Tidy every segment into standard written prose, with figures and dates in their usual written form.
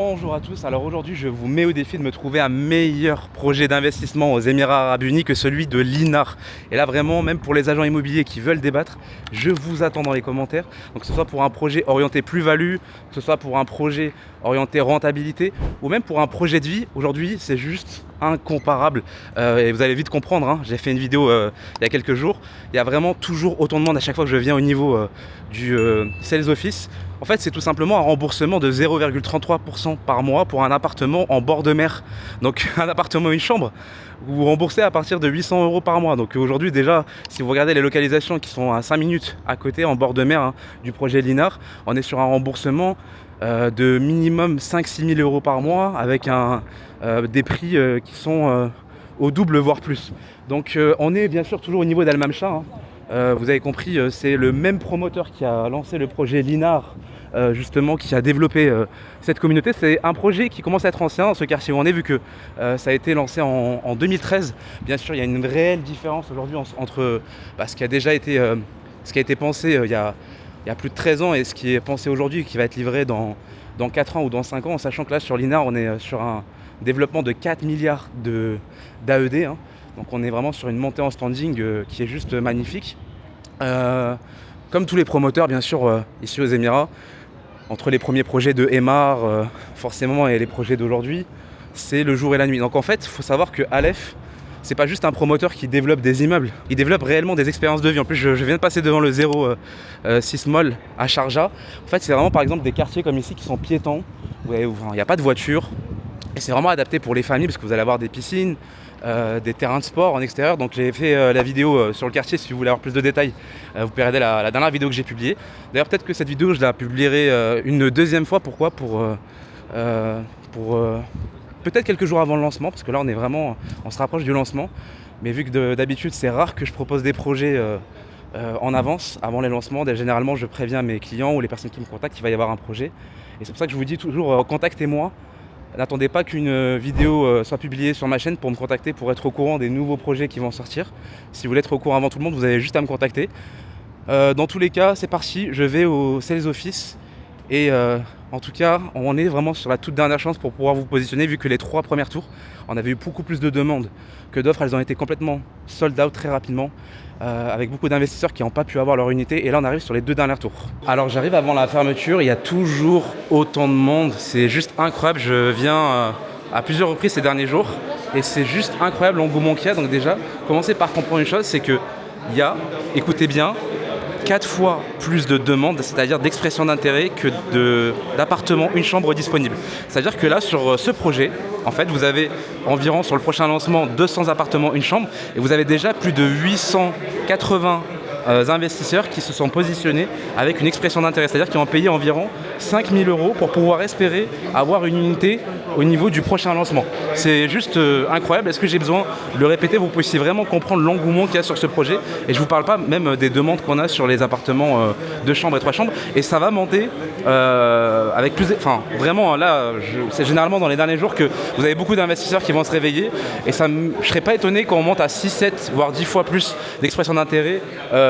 Bonjour à tous, alors aujourd'hui je vous mets au défi de me trouver un meilleur projet d'investissement aux Émirats Arabes Unis que celui de l'INAR. Et là vraiment, même pour les agents immobiliers qui veulent débattre, je vous attends dans les commentaires. Donc que ce soit pour un projet orienté plus-value, que ce soit pour un projet orienté rentabilité, ou même pour un projet de vie, aujourd'hui c'est juste incomparable. Et vous allez vite comprendre, hein. J'ai fait une vidéo il y a quelques jours, il y a vraiment toujours autant de monde à chaque fois que je viens au niveau du Sales Office. En fait, c'est tout simplement un remboursement de 0,33% par mois pour un appartement en bord de mer. Donc un appartement, une chambre, vous remboursez à partir de 800 € par mois. Donc aujourd'hui déjà, si vous regardez les localisations qui sont à 5 minutes à côté, en bord de mer, hein, du projet Linar, on est sur un remboursement de minimum 5-6 000 € par mois avec des prix qui sont au double voire plus. Donc on est bien sûr toujours au niveau d'Al Mamcha, hein. Vous avez compris, c'est le même promoteur qui a lancé le projet Linar, justement, qui a développé cette communauté. C'est un projet qui commence à être ancien dans ce quartier où on est, vu que ça a été lancé en 2013. Bien sûr, il y a une réelle différence aujourd'hui entre ce qui a déjà été, ce qui a été pensé il y a plus de 13 ans et ce qui est pensé aujourd'hui, qui va être livré dans 4 ans ou dans 5 ans, en sachant que là, sur Linar, on est sur un développement de 4 milliards d'AED, hein. Donc on est vraiment sur une montée en standing qui est juste magnifique. Comme tous les promoteurs, bien sûr, ici aux Émirats, entre les premiers projets de Emaar, forcément, et les projets d'aujourd'hui, c'est le jour et la nuit. Donc en fait, il faut savoir que Aleph, c'est pas juste un promoteur qui développe des immeubles, il développe réellement des expériences de vie. En plus, je viens de passer devant le 06 Mall à Sharjah. En fait, c'est vraiment par exemple des quartiers comme ici qui sont piétons, où il n'y a pas de voiture. Et c'est vraiment adapté pour les familles parce que vous allez avoir des piscines, des terrains de sport en extérieur. Donc j'ai fait la vidéo sur le quartier. Si vous voulez avoir plus de détails, vous pouvez regarder la dernière vidéo que j'ai publiée. D'ailleurs, peut-être que cette vidéo je la publierai une deuxième fois. Pourquoi pour peut-être quelques jours avant le lancement, parce que là on se rapproche du lancement. Mais vu que d'habitude c'est rare que je propose des projets en avance, avant les lancements, généralement je préviens mes clients ou les personnes qui me contactent qu'il va y avoir un projet. Et c'est pour ça que je vous dis toujours, contactez-moi. N'attendez pas qu'une vidéo soit publiée sur ma chaîne pour me contacter, pour être au courant des nouveaux projets qui vont sortir. Si vous voulez être au courant avant tout le monde, vous avez juste à me contacter. Dans tous les cas, c'est parti, je vais au Sales Office. Et en tout cas, on est vraiment sur la toute dernière chance pour pouvoir vous positionner, vu que les 3 premiers tours, on avait eu beaucoup plus de demandes que d'offres. Elles ont été complètement sold out très rapidement, avec beaucoup d'investisseurs qui n'ont pas pu avoir leur unité. Et là, on arrive sur les 2 derniers tours. Alors, j'arrive avant la fermeture, il y a toujours autant de monde. C'est juste incroyable. Je viens à plusieurs reprises ces derniers jours. Et c'est juste incroyable l'engouement qu'il y a. Donc déjà, commencez par comprendre une chose, c'est qu'il y a, écoutez bien, 4 fois plus de demandes, c'est-à-dire d'expression d'intérêt, que d'appartements, une chambre disponible. C'est-à-dire que là, sur ce projet, en fait, vous avez environ, sur le prochain lancement, 200 appartements, une chambre, et vous avez déjà plus de 880 investisseurs qui se sont positionnés avec une expression d'intérêt, c'est-à-dire qui ont payé environ 5 000 € pour pouvoir espérer avoir une unité au niveau du prochain lancement. C'est juste incroyable. Est-ce que j'ai besoin de le répéter? Vous puissiez vraiment comprendre l'engouement qu'il y a sur ce projet. Et je ne vous parle pas même des demandes qu'on a sur les appartements 2 chambres et 3 chambres. Et ça va monter avec plus... Enfin, vraiment, là, c'est généralement dans les derniers jours que vous avez beaucoup d'investisseurs qui vont se réveiller. Et je ne serais pas étonné qu'on monte à 6, 7, voire 10 fois plus d'expression d'intérêt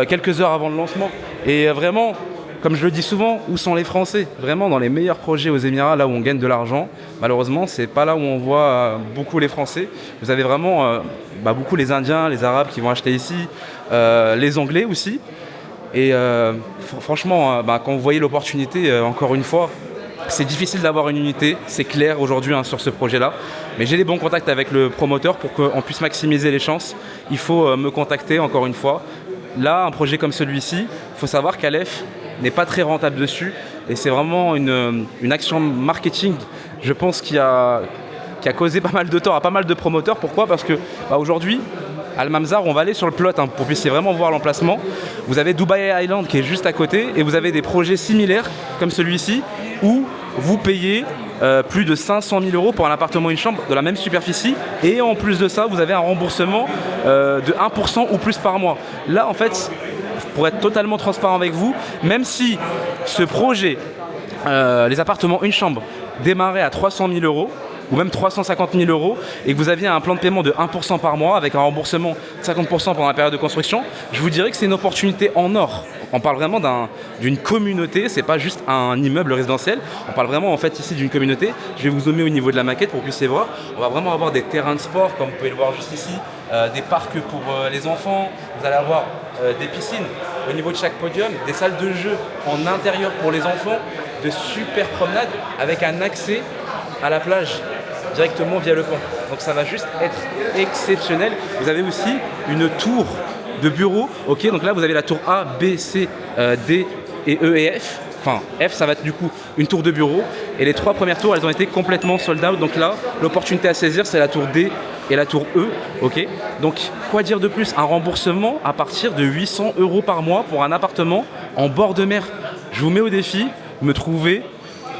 quelques heures avant le lancement. Et vraiment... Comme je le dis souvent, où sont les Français? Vraiment dans les meilleurs projets aux Émirats, là où on gagne de l'argent. Malheureusement, c'est pas là où on voit beaucoup les Français. Vous avez vraiment beaucoup les Indiens, les Arabes qui vont acheter ici, les Anglais aussi. Et franchement, quand vous voyez l'opportunité, encore une fois, c'est difficile d'avoir une unité, c'est clair aujourd'hui sur ce projet-là. Mais j'ai les bons contacts avec le promoteur pour qu'on puisse maximiser les chances. Il faut me contacter encore une fois. Là, un projet comme celui-ci, il faut savoir qu'Aleph n'est pas très rentable dessus, et c'est vraiment une action marketing, je pense, qui a causé pas mal de tort à pas mal de promoteurs. Pourquoi? Parce que aujourd'hui, Al Mamzar, on va aller sur le plot pour que vous puissiez vraiment voir l'emplacement. Vous avez Dubai Island qui est juste à côté, et vous avez des projets similaires comme celui-ci où vous payez plus de 500 000 € pour un appartement, une chambre de la même superficie, et en plus de ça, vous avez un remboursement de 1% ou plus par mois. Là, en fait, pour être totalement transparent avec vous, même si ce projet, les appartements, une chambre, démarrait à 300 000 € ou même 350 000 € et que vous aviez un plan de paiement de 1% par mois avec un remboursement de 50% pendant la période de construction, je vous dirais que c'est une opportunité en or. On parle vraiment d'une communauté, c'est pas juste un immeuble résidentiel. On parle vraiment en fait ici d'une communauté. Je vais vous zoomer au niveau de la maquette pour que vous puissiez voir. On va vraiment avoir des terrains de sport, comme vous pouvez le voir juste ici, des parcs pour les enfants. Vous allez avoir des piscines au niveau de chaque podium, des salles de jeu en intérieur pour les enfants, de super promenades avec un accès à la plage directement via le pont. Donc ça va juste être exceptionnel. Vous avez aussi une tour de bureau. Ok, donc là vous avez la tour A, B, C, D et E et F. Enfin, F, ça va être du coup une tour de bureau. Et les 3 premières tours, elles ont été complètement sold out. Donc là, l'opportunité à saisir, c'est la tour D et la tour E. Ok. Donc, quoi dire de plus? Un remboursement à partir de 800 € par mois pour un appartement en bord de mer. Je vous mets au défi, me trouver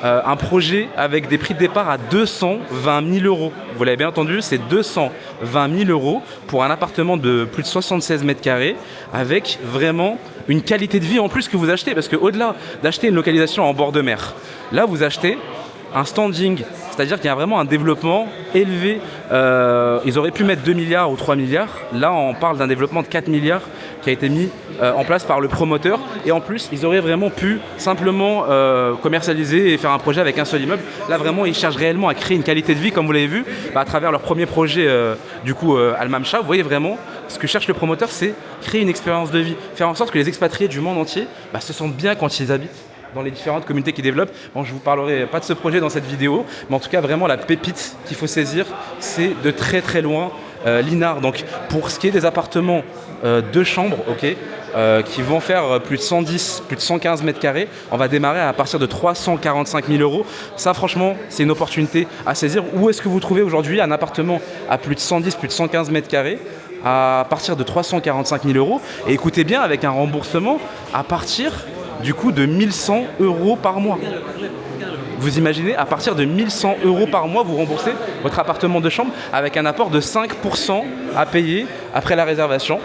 un projet avec des prix de départ à 220 000 €. Vous l'avez bien entendu, c'est 220 000 € pour un appartement de plus de 76 mètres carrés avec vraiment une qualité de vie en plus que vous achetez. Parce qu'au-delà d'acheter une localisation en bord de mer, là vous achetez un standing, c'est-à-dire qu'il y a vraiment un développement élevé. Ils auraient pu mettre 2 milliards ou 3 milliards. Là, on parle d'un développement de 4 milliards qui a été mis en place par le promoteur. Et en plus, ils auraient vraiment pu simplement commercialiser et faire un projet avec un seul immeuble. Là, vraiment, ils cherchent réellement à créer une qualité de vie, comme vous l'avez vu, à travers leur premier projet, Al Mamcha. Vous voyez vraiment, ce que cherche le promoteur, c'est créer une expérience de vie. Faire en sorte que les expatriés du monde entier se sentent bien quand ils habitent dans les différentes communautés qui développent. Bon, je vous parlerai pas de ce projet dans cette vidéo, mais en tout cas, vraiment, la pépite qu'il faut saisir, c'est de très très loin l'Inard. Donc, pour ce qui est des appartements 2 chambres, ok, qui vont faire plus de 110, plus de 115 mètres carrés, on va démarrer à partir de 345 000 €. Ça, franchement, c'est une opportunité à saisir. Où est-ce que vous trouvez aujourd'hui un appartement à plus de 110, plus de 115 mètres carrés à partir de 345 000 €? Et écoutez bien, avec un remboursement à partir du coup de 1100 € par mois. Vous imaginez, à partir de 1100 € par mois, vous remboursez votre appartement de chambre avec un apport de 5% à payer après la réservation.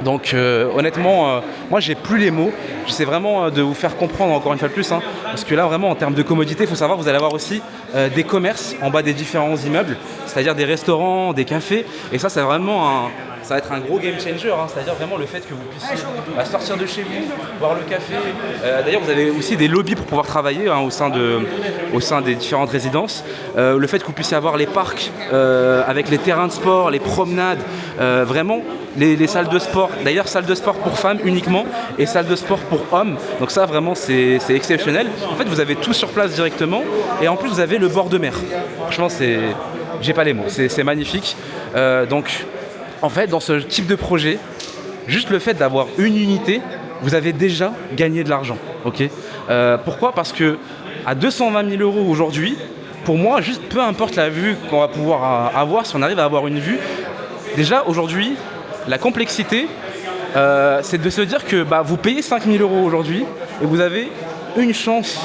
Donc honnêtement, moi j'ai plus les mots. J'essaie vraiment de vous faire comprendre encore une fois de plus, parce que là vraiment en termes de commodité, il faut savoir que vous allez avoir aussi des commerces en bas des différents immeubles, c'est-à-dire des restaurants, des cafés, et ça c'est vraiment ça va être un gros game changer, c'est-à-dire vraiment le fait que vous puissiez sortir de chez vous, boire le café. D'ailleurs, vous avez aussi des lobbies pour pouvoir travailler au sein des différentes résidences. Le fait que vous puissiez avoir les parcs avec les terrains de sport, les promenades, vraiment les salles de sport. D'ailleurs, salles de sport pour femmes uniquement et salles de sport pour hommes. Donc ça, vraiment, c'est exceptionnel. En fait, vous avez tout sur place directement et en plus, vous avez le bord de mer. Franchement, j'ai pas les mots. C'est magnifique. Donc, en fait, dans ce type de projet, juste le fait d'avoir une unité, vous avez déjà gagné de l'argent. Okay, pourquoi? Parce que à 220 000 € aujourd'hui, pour moi, juste peu importe la vue qu'on va pouvoir avoir, si on arrive à avoir une vue, déjà aujourd'hui, la complexité, c'est de se dire que vous payez 5 000 € aujourd'hui et vous avez une chance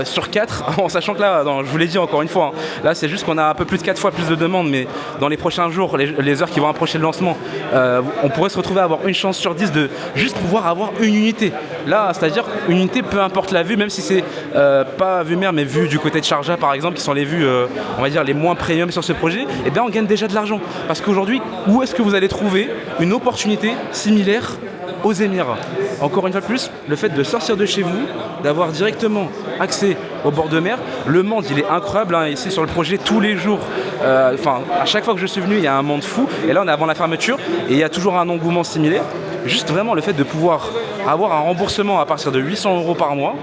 sur 4, en sachant que là, je vous l'ai dit encore une fois, là c'est juste qu'on a un peu plus de 4 fois plus de demandes, mais dans les prochains jours, les heures qui vont approcher le lancement, on pourrait se retrouver à avoir une chance sur 10 de juste pouvoir avoir une unité. Là, c'est-à-dire une unité, peu importe la vue, même si c'est pas vue mer, mais vue du côté de Sharjah par exemple, qui sont les vues, on va dire, les moins premium sur ce projet, et bien on gagne déjà de l'argent. Parce qu'aujourd'hui, où est-ce que vous allez trouver une opportunité similaire aux Émirats? Encore une fois de plus, le fait de sortir de chez vous, d'avoir directement accès au bord de mer, le monde il est incroyable, ici sur le projet tous les jours, à chaque fois que je suis venu il y a un monde fou, et là on est avant la fermeture et il y a toujours un engouement similaire. Juste vraiment le fait de pouvoir avoir un remboursement à partir de 800 € par mois,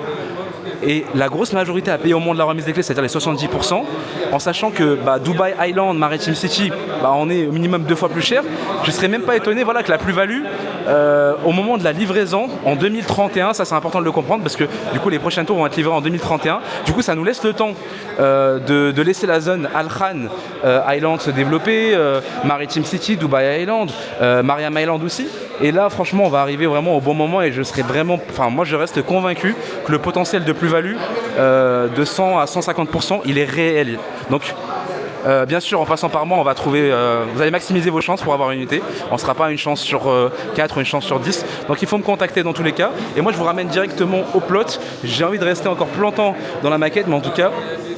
et la grosse majorité à payer au moment de la remise des clés, c'est-à-dire les 70%, en sachant que Dubai Island, Maritime City, on est au minimum 2 fois plus cher. Je ne serais même pas étonné que la plus-value, au moment de la livraison, en 2031, ça c'est important de le comprendre, parce que du coup les prochains tours vont être livrés en 2031, du coup ça nous laisse le temps de laisser la zone Al Khan Island se développer, Maritime City, Dubai Island, Mariam Island aussi. Et là franchement on va arriver vraiment au bon moment, et je serais vraiment, moi je reste convaincu que le potentiel de plus-value de 100 à 150%, il est réel. Donc bien sûr, en passant par moi, on va trouver, vous allez maximiser vos chances pour avoir une unité. On ne sera pas une chance sur 4 ou une chance sur 10. Donc il faut me contacter dans tous les cas. Et moi, je vous ramène directement au plot. J'ai envie de rester encore plus longtemps dans la maquette, mais en tout cas,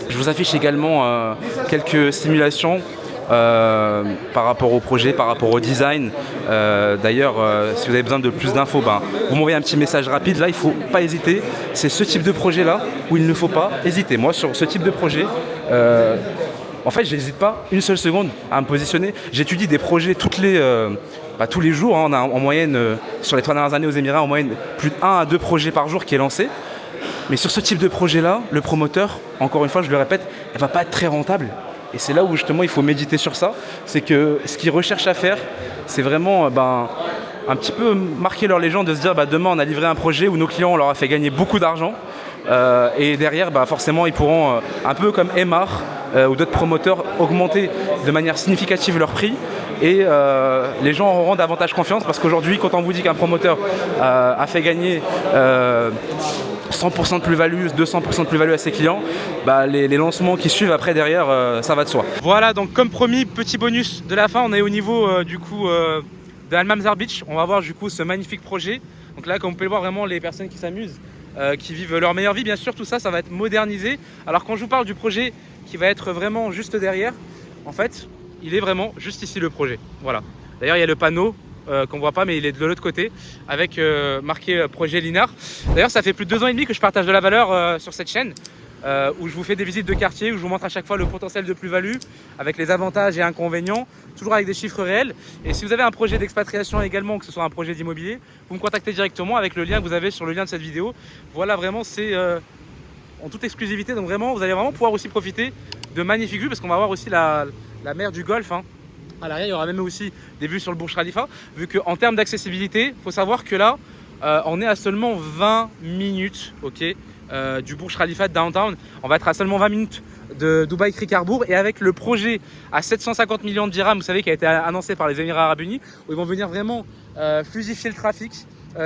je vous affiche également quelques simulations par rapport au projet, par rapport au design. D'ailleurs, si vous avez besoin de plus d'infos, vous m'envoyez un petit message rapide. Là, il ne faut pas hésiter. C'est ce type de projet-là où il ne faut pas hésiter. Moi, sur ce type de projet, en fait, je n'hésite pas une seule seconde à me positionner. J'étudie des projets tous les jours. On a en moyenne, sur les 3 dernières années aux Émirats, en moyenne plus de 1 à 2 projets par jour qui est lancé. Mais sur ce type de projet-là, le promoteur, encore une fois, je le répète, elle ne va pas être très rentable. Et c'est là où justement il faut méditer sur ça. C'est que ce qu'ils recherchent à faire, c'est vraiment un petit peu marquer leur légende, de se dire demain on a livré un projet où nos clients on leur a fait gagner beaucoup d'argent. Et derrière, forcément, ils pourront, un peu comme Emar ou d'autres promoteurs, augmenter de manière significative leur prix. Et les gens auront davantage confiance parce qu'aujourd'hui, quand on vous dit qu'un promoteur a fait gagner 100% de plus-value, 200% de plus-value à ses clients, les lancements qui suivent après derrière, ça va de soi. Voilà, donc comme promis, petit bonus de la fin, on est au niveau de Al-Mamzar Beach. On va voir du coup ce magnifique projet. Donc là, comme vous pouvez le voir, vraiment les personnes qui s'amusent, qui vivent leur meilleure vie, bien sûr, tout ça, ça va être modernisé. Alors quand je vous parle du projet qui va être vraiment juste derrière, en fait, il est vraiment juste ici le projet. Voilà. D'ailleurs, il y a le panneau qu'on ne voit pas, mais il est de l'autre côté, avec marqué projet Linar. D'ailleurs, ça fait plus de 2 ans et demi que je partage de la valeur sur cette chaîne, où je vous fais des visites de quartier, où je vous montre à chaque fois le potentiel de plus-value, avec les avantages et inconvénients, toujours avec des chiffres réels. Et si vous avez un projet d'expatriation également, que ce soit un projet d'immobilier, vous me contactez directement avec le lien que vous avez sur le lien de cette vidéo. Voilà, vraiment, c'est en toute exclusivité. Donc vraiment, vous allez vraiment pouvoir aussi profiter de magnifiques vues, parce qu'on va voir aussi la mer du Golfe. À l'arrière, il y aura même aussi des vues sur le Burj Khalifa. Vu qu'en termes d'accessibilité, il faut savoir que là, on est à seulement 20 minutes du Burj Khalifa de downtown. On va être à seulement 20 minutes de Dubaï Creek Harbour. Et avec le projet à 750 millions de dirhams, vous savez, qui a été annoncé par les Émirats Arabes Unis, où ils vont venir vraiment fluidifier le trafic,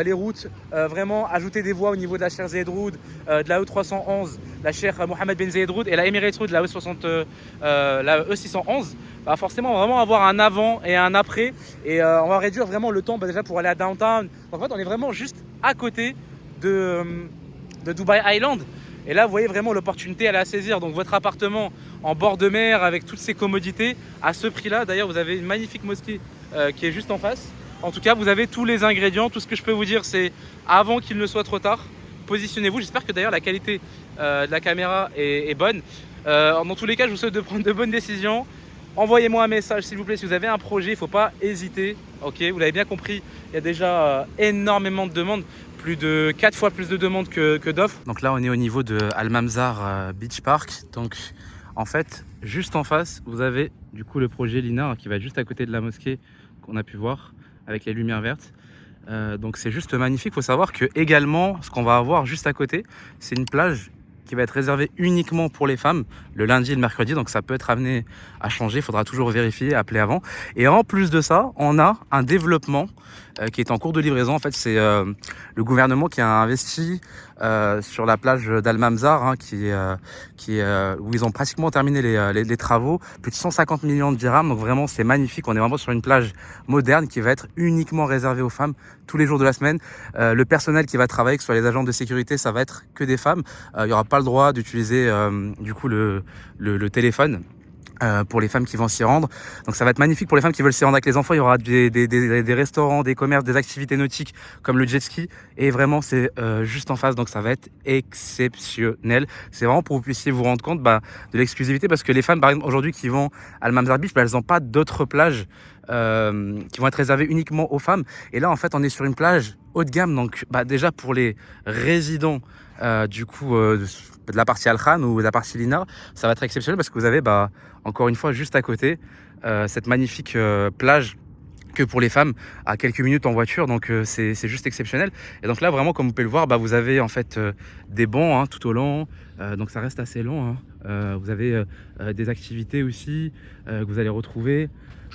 les routes, vraiment ajouter des voies au niveau de la Cheikh Zayed Road, de la E311, la Cheikh Mohammed Ben Zayed Road et la Emirates Road, la E611. Forcément, on va vraiment avoir un avant et un après, et on va réduire vraiment le temps déjà pour aller à downtown. En fait, on est vraiment juste à côté de Dubai Island. Et là, vous voyez vraiment l'opportunité, elle est à saisir. Donc votre appartement en bord de mer avec toutes ces commodités à ce prix-là. D'ailleurs, vous avez une magnifique mosquée qui est juste en face. En tout cas, vous avez tous les ingrédients. Tout ce que je peux vous dire, c'est avant qu'il ne soit trop tard, positionnez-vous. J'espère que d'ailleurs la qualité de la caméra est bonne. Dans tous les cas, je vous souhaite de prendre de bonnes décisions. Envoyez-moi un message s'il vous plaît si vous avez un projet, il ne faut pas hésiter. Ok, vous l'avez bien compris, il y a déjà énormément de demandes, plus de 4 fois plus de demandes que d'offres. Donc là on est au niveau de Al-Mamzar Beach Park. Donc en fait, juste en face, vous avez du coup le projet Linar qui va être juste à côté de la mosquée qu'on a pu voir avec les lumières vertes. Donc c'est juste magnifique. Il faut savoir que également, ce qu'on va avoir juste à côté, c'est une plage qui va être réservé uniquement pour les femmes le lundi et le mercredi, donc ça peut être amené à changer, il faudra toujours vérifier, appeler avant. Et en plus de ça, on a un développement qui est en cours de livraison. En fait, c'est le gouvernement qui a investi sur la plage d'Al-Mamzar, où ils ont pratiquement terminé les travaux, plus de 150 millions de dirhams, donc vraiment c'est magnifique. On est vraiment sur une plage moderne qui va être uniquement réservée aux femmes tous les jours de la semaine. Le personnel qui va travailler, que ce soit les agents de sécurité, ça va être que des femmes. Il n'y aura pas le droit d'utiliser du coup le téléphone pour les femmes qui vont s'y rendre. Donc ça va être magnifique pour les femmes qui veulent s'y rendre avec les enfants. Il y aura des restaurants, des commerces, des activités nautiques comme le jet ski. Et vraiment, c'est juste en face. Donc ça va être exceptionnel. C'est vraiment pour que vous puissiez vous rendre compte de l'exclusivité. Parce que les femmes, par exemple, aujourd'hui, qui vont à Al-Mamzar Beach, elles n'ont pas d'autres plages qui vont être réservées uniquement aux femmes. Et là, en fait, on est sur une plage haut de gamme. Donc déjà pour les résidents de la partie Al-Khan ou de la partie Linar, ça va être exceptionnel parce que vous avez encore une fois juste à côté cette magnifique plage que pour les femmes à quelques minutes en voiture, donc c'est juste exceptionnel. Et donc là vraiment, comme vous pouvez le voir, vous avez en fait des bancs tout au long, donc ça reste assez long. Vous avez des activités aussi que vous allez retrouver.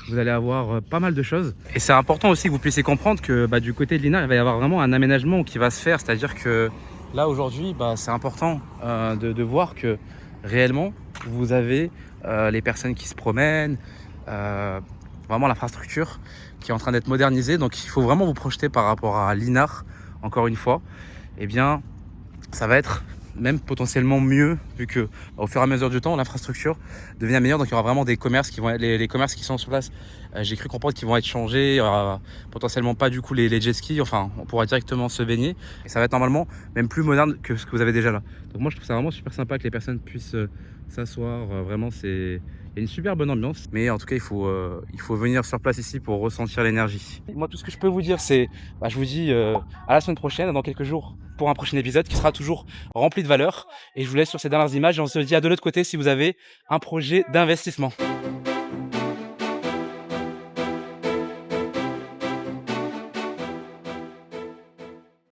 Vous allez avoir pas mal de choses. Et c'est important aussi que vous puissiez comprendre que du côté de Linar, il va y avoir vraiment un aménagement qui va se faire. C'est-à-dire que là aujourd'hui, c'est important de voir que réellement, vous avez les personnes qui se promènent, vraiment l'infrastructure qui est en train d'être modernisée. Donc il faut vraiment vous projeter par rapport à Linar, encore une fois. Eh bien, ça va être même potentiellement mieux, vu que au fur et à mesure du temps, l'infrastructure devient meilleure. Donc il y aura vraiment des commerces qui vont être, les commerces qui sont sur place. J'ai cru comprendre qu'ils vont être changés. Il y aura potentiellement pas du coup les jet skis. Enfin, on pourra directement se baigner. Et ça va être normalement même plus moderne que ce que vous avez déjà là. Donc moi, je trouve ça vraiment super sympa que les personnes puissent s'asseoir. Vraiment, il y a une super bonne ambiance. Mais en tout cas, il faut venir sur place ici pour ressentir l'énergie. Moi, tout ce que je peux vous dire, c'est, je vous dis à la semaine prochaine, dans quelques jours, pour un prochain épisode qui sera toujours rempli de valeur. Et je vous laisse sur ces dernières images et on se dit à de l'autre côté si vous avez un projet d'investissement.